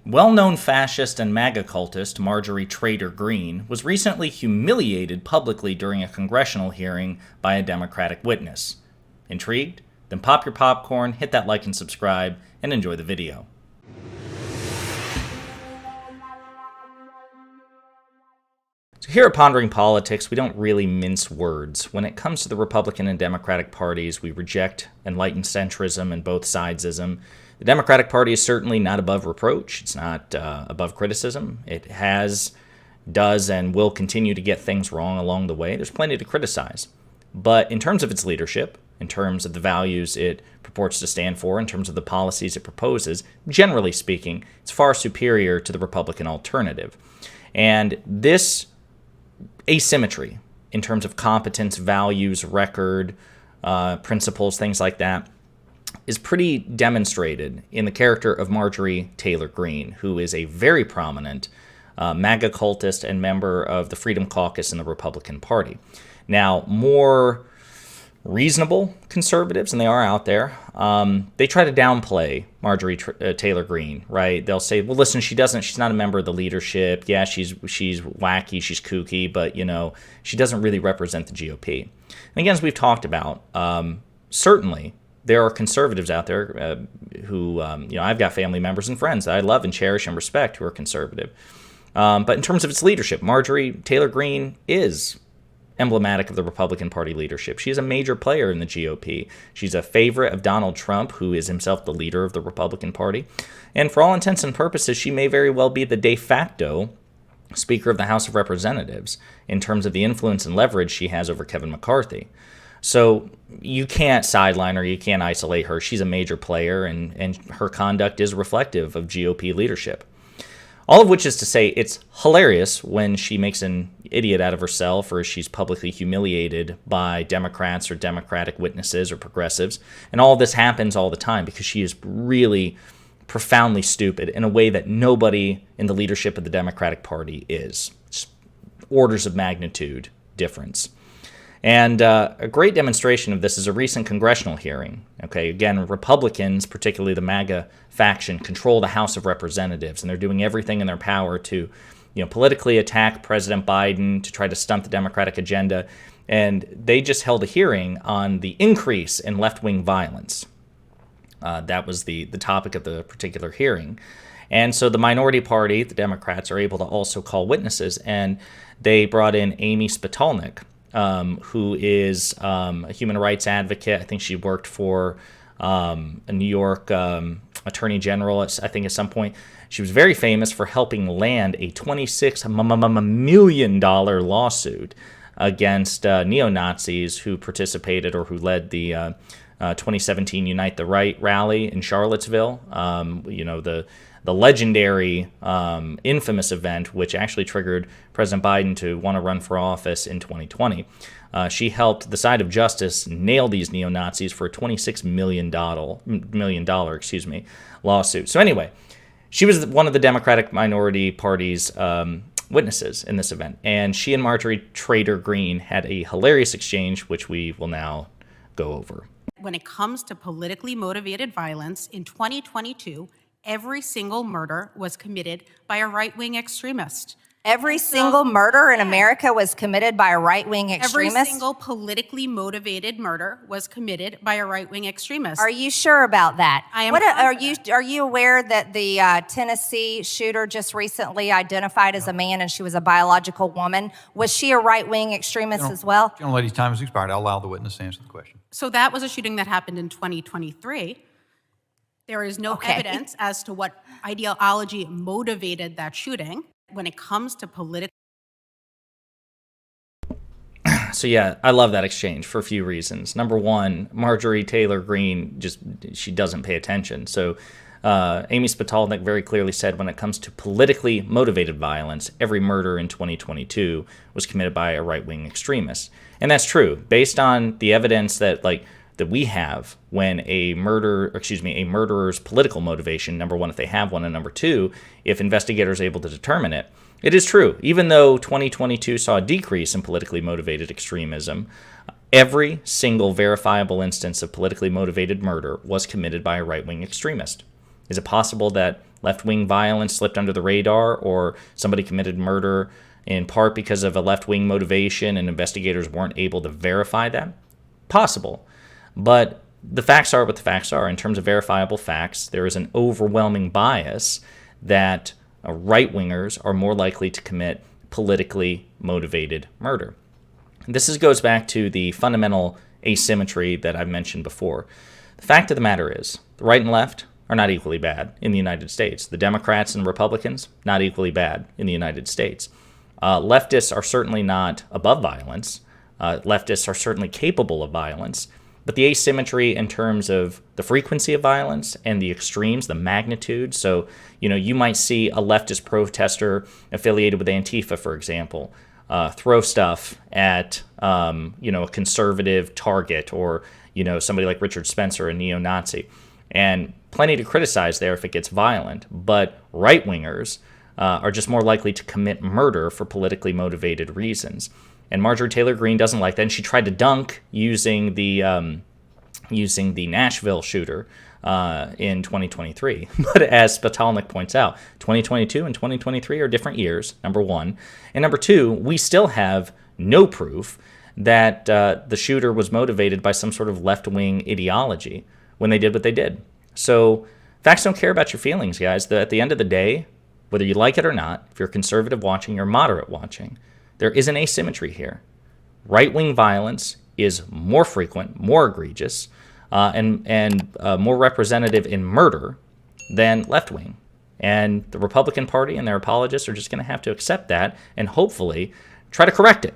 Well-known fascist and MAGA cultist Marjorie Taylor Greene was recently humiliated publicly during a congressional hearing by a Democratic witness. Intrigued? Then pop your popcorn, hit that like and subscribe, and enjoy the video. So here at Pondering Politics, we don't really mince words. When it comes to the Republican and Democratic parties, we reject enlightened centrism and both sidesism. The Democratic Party is certainly not above reproach. It's not above criticism. It does, and will continue to get things wrong along the way. There's plenty to criticize. But in terms of its leadership, in terms of the values it purports to stand for, in terms of the policies it proposes, generally speaking, it's far superior to the Republican alternative. And this asymmetry in terms of competence, values, record, principles, things like that, is pretty demonstrated in the character of Marjorie Taylor Greene, who is a very prominent MAGA cultist and member of the Freedom Caucus in the Republican Party. Now, more reasonable conservatives, and they are out there, they try to downplay Marjorie Taylor Greene, right? They'll say, well, listen, she's not a member of the leadership. Yeah, she's wacky, she's kooky, but, she doesn't really represent the GOP. And again, as we've talked about, certainly there are conservatives out there who, I've got family members and friends that I love and cherish and respect who are conservative. But in terms of its leadership, Marjorie Taylor Greene is emblematic of the Republican Party leadership. She is a major player in the GOP. She's a favorite of Donald Trump, who is himself the leader of the Republican Party. And for all intents and purposes, she may very well be the de facto Speaker of the House of Representatives in terms of the influence and leverage she has over Kevin McCarthy. So you can't sideline her, you can't isolate her. She's a major player, and her conduct is reflective of GOP leadership. All of which is to say, it's hilarious when she makes an idiot out of herself, or she's publicly humiliated by Democrats or Democratic witnesses or progressives. And all of this happens all the time because she is really profoundly stupid in a way that nobody in the leadership of the Democratic Party is. It's orders of magnitude difference. And a great demonstration of this is a recent congressional hearing. Okay, again, Republicans, particularly the MAGA faction, control the House of Representatives, and they're doing everything in their power to, politically attack President Biden, to try to stunt the Democratic agenda. And they just held a hearing on the increase in left-wing violence. That was the topic of the particular hearing. And so the minority party, the Democrats, are able to also call witnesses, and they brought in Amy Spitalnik, who is a human rights advocate. I think she worked for a New York attorney general, I think at some point. She was very famous for helping land a $26 million lawsuit against neo-Nazis who participated or who led the 2017 Unite the Right rally in Charlottesville. The legendary, infamous event, which actually triggered President Biden to want to run for office in 2020. She helped the side of justice nail these neo-Nazis for a $26 million lawsuit. So anyway, she was one of the Democratic minority party's witnesses in this event. And she and Marjorie Taylor Greene had a hilarious exchange, which we will now go over. When it comes to politically motivated violence in 2022, every single murder was committed by a right-wing extremist. Every single murder in America was committed by a right-wing extremist? Every single politically motivated murder was committed by a right-wing extremist. Are you sure about that? I am Are you aware that the Tennessee shooter just recently identified as a man and she was a biological woman? Was she a right-wing extremist as well? Young lady's time has expired. I'll allow the witness to answer the question. So that was a shooting that happened in 2023. There is no evidence as to what ideology motivated that shooting. When it comes to political... So yeah, I love that exchange for a few reasons. Number one, Marjorie Taylor Greene, she doesn't pay attention. So Amy Spitalnik very clearly said when it comes to politically motivated violence, every murder in 2022 was committed by a right-wing extremist. And that's true. Based on the evidence that we have when a murderer's political motivation, number one, if they have one, and number two, if investigators are able to determine it, it is true. Even though 2022 saw a decrease in politically motivated extremism, every single verifiable instance of politically motivated murder was committed by a right-wing extremist. Is it possible that left-wing violence slipped under the radar, or somebody committed murder in part because of a left-wing motivation and investigators weren't able to verify that? Possible. But the facts are what the facts are. In terms of verifiable facts, there is an overwhelming bias that right-wingers are more likely to commit politically motivated murder. This goes back to the fundamental asymmetry that I've mentioned before. The fact of the matter is, the right and left are not equally bad in the United States. The Democrats and Republicans, not equally bad in the United States. Leftists are certainly not above violence. Leftists are certainly capable of violence. But the asymmetry in terms of the frequency of violence and the extremes, the magnitude. So, you might see a leftist protester affiliated with Antifa, for example, throw stuff at, a conservative target, or, somebody like Richard Spencer, a neo-Nazi. And plenty to criticize there if it gets violent. But right-wingers are just more likely to commit murder for politically motivated reasons. And Marjorie Taylor Greene doesn't like that, and she tried to dunk using the Nashville shooter in 2023. But as Spatalnik points out, 2022 and 2023 are different years, number one. And number two, we still have no proof that the shooter was motivated by some sort of left-wing ideology when they did what they did. So facts don't care about your feelings, guys. At the end of the day, whether you like it or not, if you're conservative watching or moderate watching, there is an asymmetry here. Right-wing violence is more frequent, more egregious, and more representative in murder than left-wing. And the Republican Party and their apologists are just going to have to accept that and hopefully try to correct it.